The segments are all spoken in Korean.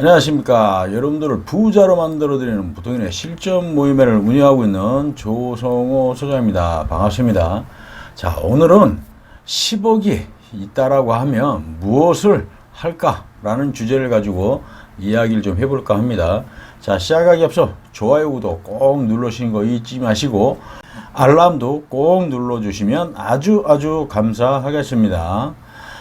안녕하십니까. 여러분들을 부자로 만들어드리는 부동산의 실전 모임회를 운영하고 있는 조성호 소장입니다. 반갑습니다. 자, 오늘은 10억이 있다라고 하면 무엇을 할까라는 주제를 가지고 이야기를 좀 해볼까 합니다. 자, 시작하기 앞서 좋아요, 구독 꼭 눌러주시는 거 잊지 마시고 알람도 꼭 눌러주시면 아주 감사하겠습니다.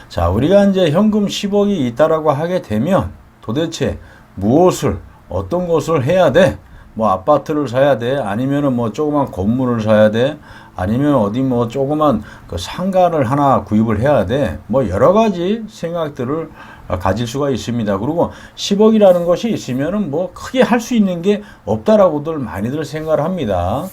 자, 우리가 이제 현금 10억이 있다라고 하게 되면 도대체 무엇을 어떤 것을 해야 돼? 뭐 아파트를 사야 돼? 아니면은 뭐 조그만 건물을 사야 돼? 아니면 어디 뭐 조그만 그 상가를 하나 구입을 해야 돼? 뭐 여러 가지 생각들을 가질 수가 있습니다. 그리고 10억이라는 것이 있으면은 뭐 크게 할 수 있는 게 없다라고들 많이들 생각을 합니다.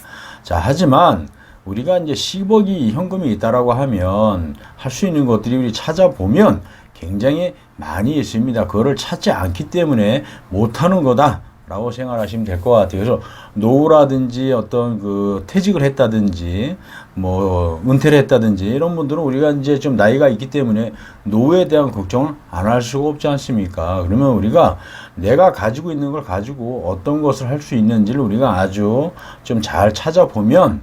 자, 하지만 우리가 이제 10억이 현금이 있다라고 하면 할 수 있는 것들이 우리 찾아보면 굉장히 많이 있습니다. 그거를 찾지 않기 때문에 못하는 거다라고 생각하시면 될 것 같아요. 그래서 노후라든지 어떤 그 퇴직을 했다든지 뭐 은퇴를 했다든지 이런 분들은 우리가 이제 좀 나이가 있기 때문에 노후에 대한 걱정을 안 할 수가 없지 않습니까? 그러면 우리가 내가 가지고 있는 걸 가지고 어떤 것을 할 수 있는지를 우리가 아주 좀 잘 찾아보면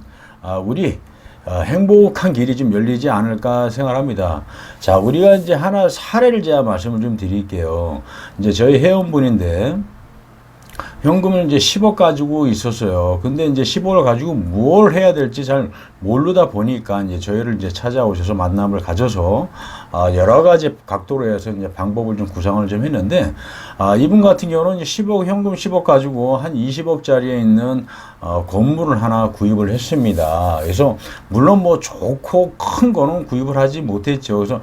우리 행복한 길이 좀 열리지 않을까 생각합니다. 자, 우리가 이제 하나 사례를 제가 말씀을 좀 드릴게요. 이제 저희 회원분인데 현금을 이제 10억 가지고 있었어요. 근데 이제 10억을 가지고 뭘 해야 될지 잘 모르다 보니까 이제 저희를 이제 찾아오셔서 만남을 가져서 여러 가지 각도로 해서 이제 방법을 좀 구상을 좀 했는데 이분 같은 경우는 이제 10억 현금 10억 가지고 한 20억짜리에 있는 건물을 하나 구입을 했습니다. 그래서 물론 뭐 좋고 큰 거는 구입을 하지 못했죠. 그래서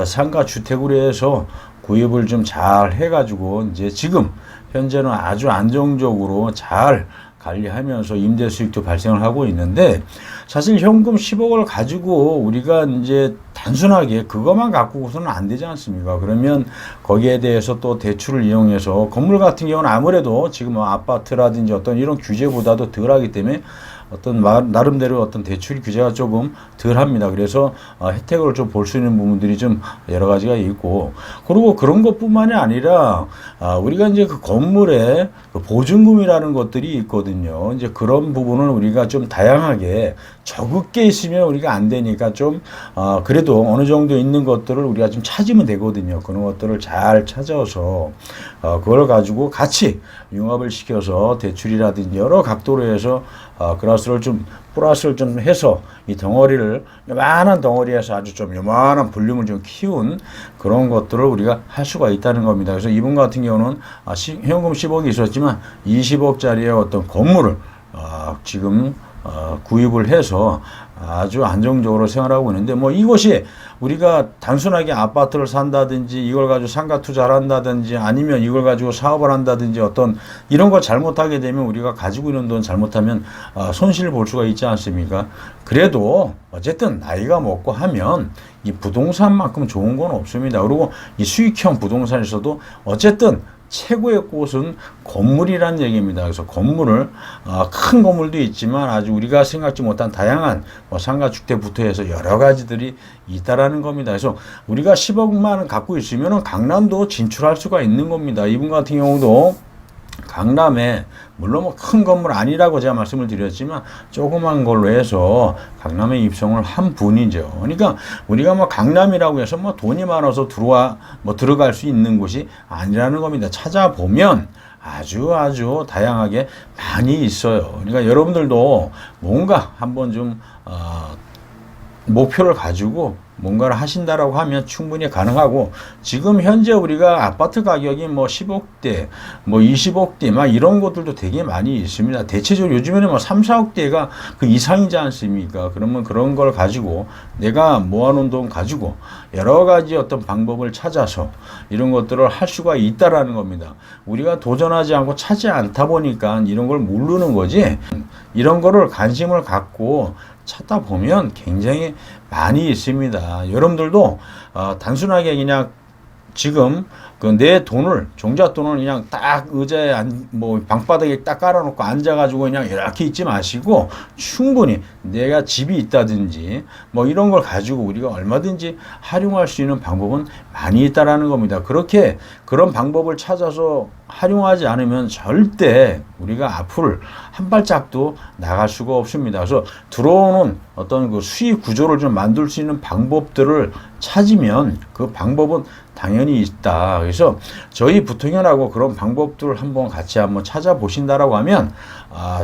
상가 주택으로 해서 구입을 좀 잘 해가지고 이제 지금 현재는 아주 안정적으로 잘 관리하면서 임대 수익도 발생을 하고 있는데 사실 현금 10억을 가지고 우리가 이제 단순하게 그것만 갖고서는 안 되지 않습니까? 그러면 거기에 대해서 또 대출을 이용해서 건물 같은 경우는 아무래도 지금 아파트라든지 어떤 이런 규제보다도 덜하기 때문에 어떤 나름대로 어떤 대출 규제가 조금 덜 합니다. 그래서 혜택을 좀 볼 수 있는 부분들이 좀 여러 가지가 있고, 그리고 그런 것뿐만이 아니라 우리가 이제 그 건물에 그 보증금이라는 것들이 있거든요. 이제 그런 부분은 우리가 좀 다양하게 적게 있으면 우리가 안 되니까 좀 그래도 어느 정도 있는 것들을 우리가 좀 찾으면 되거든요. 그런 것들을 잘 찾아서 그걸 가지고 같이 융합을 시켜서 대출이라든지 여러 각도로 해서 플러스를 좀 해서 이 덩어리를 요만한 덩어리에서 아주 좀 요만한 볼륨을 좀 키운 그런 것들을 우리가 할 수가 있다는 겁니다. 그래서 이분 같은 경우는 현금 10억이 있었지만 20억짜리의 어떤 건물을 지금 구입을 해서 아주 안정적으로 생활하고 있는데 뭐 이것이 우리가 단순하게 아파트를 산다든지 이걸 가지고 상가 투자를 한다든지 아니면 이걸 가지고 사업을 한다든지 어떤 이런 걸 잘못하게 되면 우리가 가지고 있는 돈 잘못하면 손실을 볼 수가 있지 않습니까? 그래도 어쨌든 나이가 먹고 하면 이 부동산만큼 좋은 건 없습니다. 그리고 이 수익형 부동산에서도 어쨌든 최고의 곳은 건물이란 얘기입니다. 그래서 건물을 큰 건물도 있지만 아주 우리가 생각지 못한 다양한 상가 주택부터 해서 여러 가지들이 있다라는 겁니다. 그래서 우리가 10억만 갖고 있으면 강남도 진출할 수가 있는 겁니다. 이분 같은 경우도 강남에 물론 뭐 큰 건물 아니라고 제가 말씀을 드렸지만 조그만 걸로 해서 강남에 입성을 한 분이죠. 그러니까 우리가 뭐 강남이라고 해서 뭐 돈이 많아서 들어갈 수 있는 곳이 아니라는 겁니다. 찾아보면 아주 다양하게 많이 있어요. 그러니까 여러분들도 뭔가 한번 좀 목표를 가지고 뭔가를 하신다라고 하면 충분히 가능하고, 지금 현재 우리가 아파트 가격이 뭐 10억대, 뭐 20억대, 막 이런 것들도 되게 많이 있습니다. 대체적으로 요즘에는 뭐 3, 4억대가 그 이상이지 않습니까? 그러면 그런 걸 가지고 내가 모아놓은 돈 가지고 여러 가지 어떤 방법을 찾아서 이런 것들을 할 수가 있다라는 겁니다. 우리가 도전하지 않고 찾지 않다 보니까 이런 걸 모르는 거지, 이런 거를 관심을 갖고 찾다 보면 굉장히 많이 있습니다. 여러분들도 단순하게 그냥 지금 그 내 돈을 종잣돈을 그냥 딱 의자에 뭐 방바닥에 딱 깔아놓고 앉아가지고 그냥 이렇게 있지 마시고 충분히 내가 집이 있다든지 뭐 이런 걸 가지고 우리가 얼마든지 활용할 수 있는 방법은 많이 있다라는 겁니다. 그렇게 그런 방법을 찾아서 활용하지 않으면 절대 우리가 앞을 한 발짝도 나갈 수가 없습니다. 그래서 들어오는 어떤 그 수익 구조를 좀 만들 수 있는 방법들을 찾으면 그 방법은 당연히 있다. 그래서 저희 부통연하고 그런 방법들을 한번 같이 한번 찾아보신다라고 하면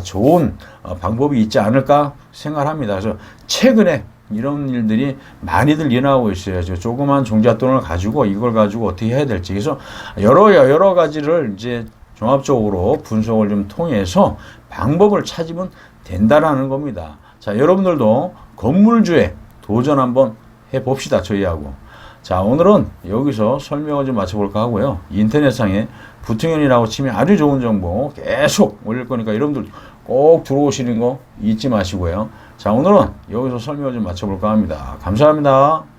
좋은 방법이 있지 않을까 생각합니다. 그래서 최근에 이런 일들이 많이들 일어나고 있어요. 조그만 종잣돈을 가지고 이걸 가지고 어떻게 해야 될지. 그래서 여러 가지를 이제 종합적으로 분석을 좀 통해서 방법을 찾으면 된다라는 겁니다. 자, 여러분들도 건물주에 도전 한번 해봅시다. 저희하고. 자, 오늘은 여기서 설명을 좀 마쳐볼까 하고요. 인터넷상에 부통연이라고 치면 아주 좋은 정보 계속 올릴 거니까 여러분들 꼭 들어오시는 거 잊지 마시고요. 자, 오늘은 여기서 설명을 좀 마쳐볼까 합니다. 감사합니다.